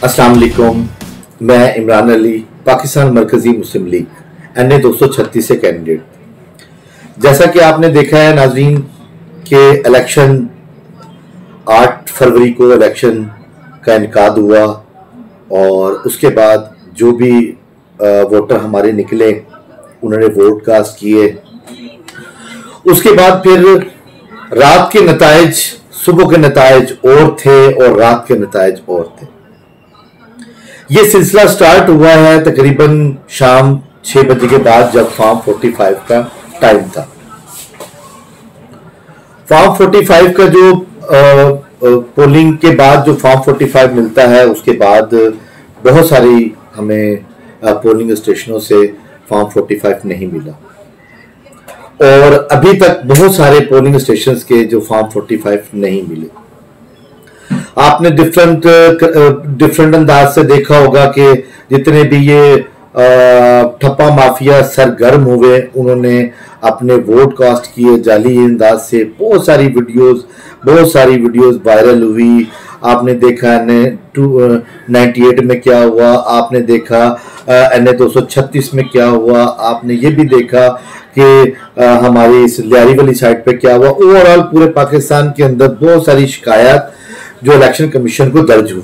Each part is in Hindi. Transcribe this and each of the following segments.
अस्सलाम वालेकुम। मैं इमरान अली, पाकिस्तान मरकजी मुस्लिम लीग NA 236 से कैंडिडेट। जैसा कि आपने देखा है नाजरीन के इलेक्शन 8 फरवरी को इलेक्शन का इनकाद हुआ और उसके बाद जो भी वोटर हमारे निकले उन्होंने वोट कास्ट किए। उसके बाद फिर रात के नताइज, सुबह के नताइज और थे और रात के नताइज और थे। ये सिलसिला स्टार्ट हुआ है तकरीबन शाम 6 बजे के बाद, जब फॉर्म 45 का टाइम था। फॉर्म 45 का जो पोलिंग के बाद जो फॉर्म 45 मिलता है, उसके बाद बहुत सारी हमें पोलिंग स्टेशनों से फॉर्म 45 नहीं मिला और अभी तक बहुत सारे पोलिंग स्टेशंस के जो फॉर्म 45 नहीं मिले। आपने डिफरेंट अंदाज से देखा होगा कि जितने भी ये ठप्पा माफिया सरगर्म हुए उन्होंने अपने वोट कास्ट किए जाली अंदाज से। बहुत सारी वीडियोस वायरल हुई। आपने देखा NA 98 में क्या हुआ, आपने देखा NA 236 में क्या हुआ, आपने ये भी देखा कि हमारी इस लियारी वाली साइड पे क्या हुआ। ओवरऑल पूरे पाकिस्तान के अंदर बहुत सारी शिकायत जो इलेक्शन कमीशन को दर्ज हुई।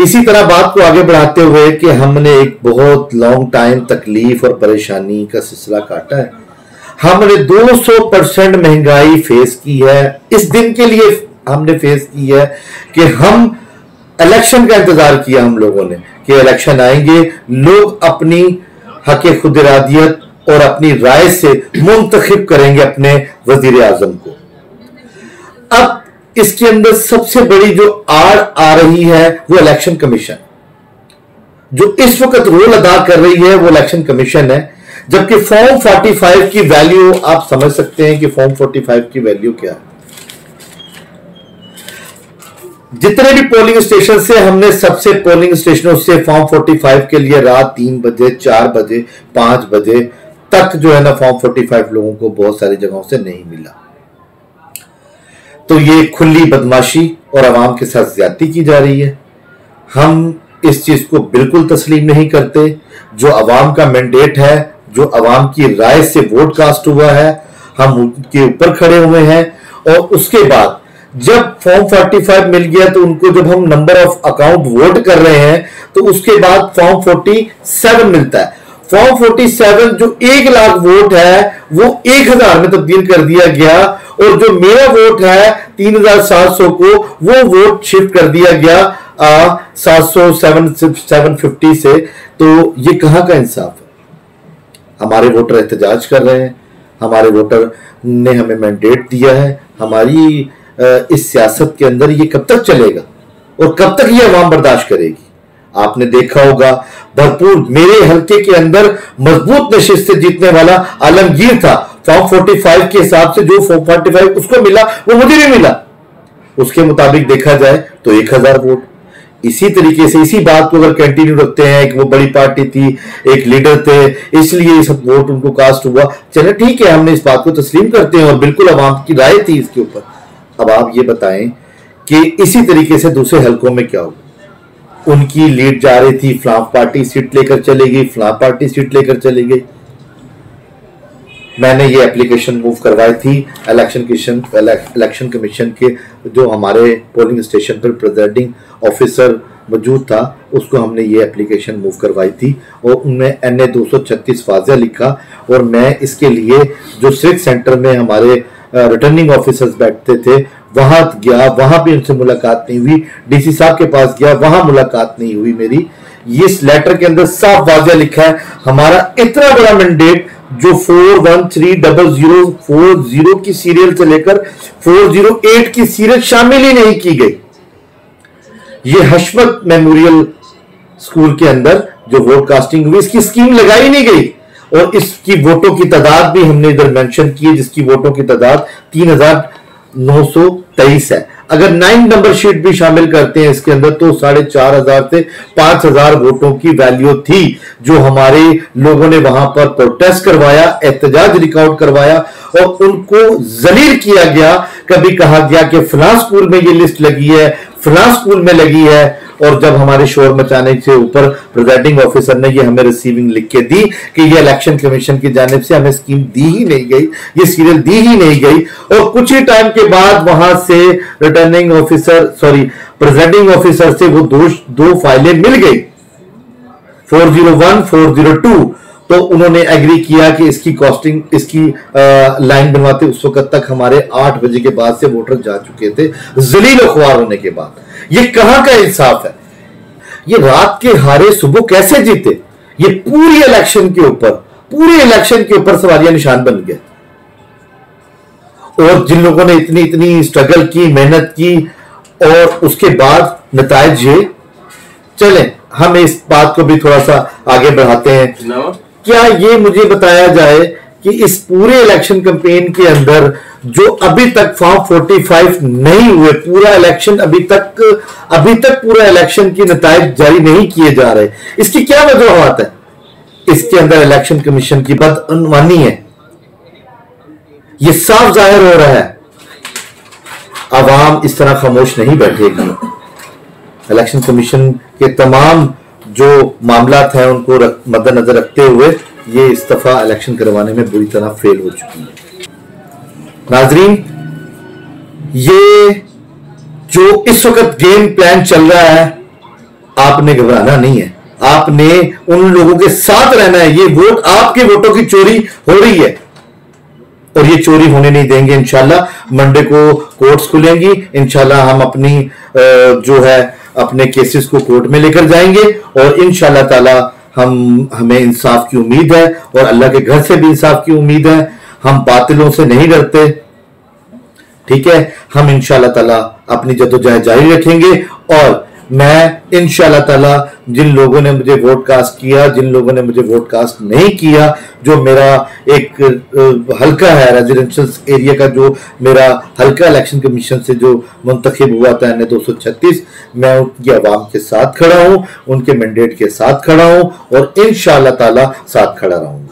इसी तरह बात को आगे बढ़ाते हुए कि हमने एक बहुत लॉन्ग टाइम तकलीफ और परेशानी का सिलसिला काटा है। हमने 200% महंगाई फेस की है। इस दिन के लिए हमने फेस की है कि हम इलेक्शन का इंतजार किया हम लोगों ने कि इलेक्शन आएंगे, लोग अपनी हक खुद इरादियत और अपनी राय से मुंतखब करेंगे अपने वजीर आजम को। अब इसके अंदर सबसे बड़ी जो आड़ आ रही है वो इलेक्शन कमीशन, जो इस वक्त रोल अदा कर रही है वो इलेक्शन कमीशन है। जबकि फॉर्म 45 की वैल्यू आप समझ सकते हैं कि फॉर्म 45 की वैल्यू क्या है। जितने भी पोलिंग स्टेशन से हमने सबसे पोलिंग स्टेशनों से फॉर्म 45 के लिए रात 3 बजे 4 बजे 5 बजे तक जो है ना फॉर्म 45 लोगों को बहुत सारी जगहों से नहीं मिला। तो ये खुली बदमाशी और आवाम के साथ ज्यादती की जा रही है। हम इस चीज को बिल्कुल तस्लीम नहीं करते। जो आवाम का मैंडेट है, जो आवाम की राय से वोट कास्ट हुआ है, हम उनके ऊपर खड़े हुए हैं। और उसके बाद जब फॉर्म 45 मिल गया तो उनको जब हम नंबर ऑफ अकाउंट वोट कर रहे हैं तो उसके बाद फॉर्म 47 मिलता है। फॉर्म 47 जो 1 लाख वोट है वो 1000 में तब्दील कर दिया गया और जो मेरा वोट है 3700 को वो वोट शिफ्ट कर दिया गया 750 से। तो ये कहां का इंसाफ है? हमारे वोटर एहतजाज कर रहे हैं, हमारे वोटर ने हमें मैंडेट दिया है। हमारी इस सियासत के अंदर ये कब तक चलेगा और कब तक ये अवाम बर्दाश्त करेगी? आपने देखा होगा भरपूर मेरे हल्के के अंदर मजबूत नशिस्त से जीतने वाला आलमगीर था। फॉर्म 45 के हिसाब से जो फॉर्म 45 उसको मिला वो मुझे भी मिला। उसके मुताबिक देखा जाए तो 1000 वोट। इसी तरीके से इसी बात को अगर कंटिन्यू रखते हैं कि वो बड़ी पार्टी थी, एक लीडर थे, इसलिए ये सब वोट उनको कास्ट हुआ, चले ठीक है, हमने इस बात को तस्लीम करते हैं और बिल्कुल अवाम की राय थी इसके ऊपर। अब आप ये बताएं कि इसी तरीके से दूसरे हलकों में क्या होगा? उनकी लीड जा रही थी, फलां पार्टी सीट लेकर चली गई, फलां पार्टी सीट लेकर चली गई। मैंने ये एप्लीकेशन मूव करवाई थी इलेक्शन कमीशन के जो हमारे पोलिंग स्टेशन पर प्रिजाइडिंग ऑफिसर मौजूद था, उसको हमने ये एप्लीकेशन मूव करवाई थी और उनमें NA 236 वाज़ेह लिखा। और मैं इसके लिए जो सिविक सेंटर में हमारे रिटर्निंग ऑफिसर्स बैठते थे वहां गया, वहां भी उनसे मुलाकात नहीं हुई। DC साहब के पास गया, वहां मुलाकात नहीं हुई मेरी। इस लेटर के अंदर साफ वाज़ेह लिखा है हमारा इतना बड़ा मैंडेट जो 413040 की सीरियल से लेकर 408 की सीरियल शामिल ही नहीं की गई। ये हशमत मेमोरियल स्कूल के अंदर जो वोट कास्टिंग हुई इसकी स्कीम लगाई नहीं गई और इसकी वोटों की तादाद भी हमने इधर मेंशन की है, जिसकी वोटों की तादाद 3923 है। अगर 9 नंबर शीट भी शामिल करते हैं इसके अंदर तो 4500 से 5000 वोटों की वैल्यू थी जो हमारे लोगों ने वहां पर प्रोटेस्ट करवाया, एहतजाज रिकॉर्ड करवाया और उनको जलील किया गया। कभी कहा गया कि फलां स्कूल में ये लिस्ट लगी है, फलां स्कूल में लगी है और जब हमारे शोर मचाने से ऊपर प्रिजाइडिंग ऑफिसर ने ये हमें रिसीविंग लिख के दी कि ये इलेक्शन कमीशन की जानिब से हमें स्कीम दी ही नहीं गई, ये सीरियल दी ही नहीं गई, और कुछ ही टाइम के बाद वहां से रिटर्निंग ऑफिसर प्रिजाइडिंग ऑफिसर से वो दो फाइलें मिल गई, 401 402, तो उन्होंने एग्री किया कि इसकी कॉस्टिंग, इसकी लाइन बनवाते उस वक्त तक हमारे 8 बजे के बाद से वोटर जा चुके थे, जलील अखबार होने के बाद। ये कहां का इंसाफ है? ये रात के हारे सुबह कैसे जीते? ये पूरी इलेक्शन के ऊपर सवालिया निशान बन गया। और जिन लोगों ने इतनी स्ट्रगल की, मेहनत की, और उसके बाद नताइज ये, चलें हम इस बात को भी थोड़ा सा आगे बढ़ाते हैं। क्या ये मुझे बताया जाए कि इस पूरे इलेक्शन कैंपेन के अंदर जो अभी तक फॉर्म 45 नहीं हुए, पूरा इलेक्शन अभी तक पूरा इलेक्शन की नताइज जारी नहीं किए जा रहे, इसकी क्या वजूहत है? इसके अंदर इलेक्शन कमीशन की बदअनवानी है, ये साफ जाहिर हो रहा है। आवाम इस तरह खामोश नहीं बैठेगी। इलेक्शन कमीशन के तमाम जो मामलात हैं उनको मद्देनजर रखते हुए ये इस दफा इलेक्शन करवाने में बुरी तरह फेल हो चुकी है। नाजरीन, ये जो इस वक्त गेम प्लान चल रहा है, आपने घबराना नहीं है, आपने उन लोगों के साथ रहना है। ये वोट, आपके वोटों की चोरी हो रही है और ये चोरी होने नहीं देंगे। इंशाल्लाह मंडे को कोर्ट्स खुलेंगी, इंशाल्लाह हम अपनी जो है अपने केसेस को कोर्ट में लेकर जाएंगे और इंशाल्लाह ताला हमें इंसाफ की उम्मीद है और अल्लाह के घर से भी इंसाफ की उम्मीद है। हम बातिलों से नहीं डरते, ठीक है। हम इंशाल्लाह ताला अपनी जद्दोजहद जारी रखेंगे और मैं इंशाल्लाह ताला जिन लोगों ने मुझे वोट कास्ट किया, जिन लोगों ने मुझे वोट कास्ट नहीं किया, जो मेरा एक हल्का है रेजिडेंशियल एरिया का, जो मेरा हल्का इलेक्शन कमीशन से जो मुंतखब हुआ था NA 236, मैं उनकी आवाम के साथ खड़ा हूं, उनके मैंडेट के साथ खड़ा हूं और इंशाल्लाह ताला साथ खड़ा रहूंगा।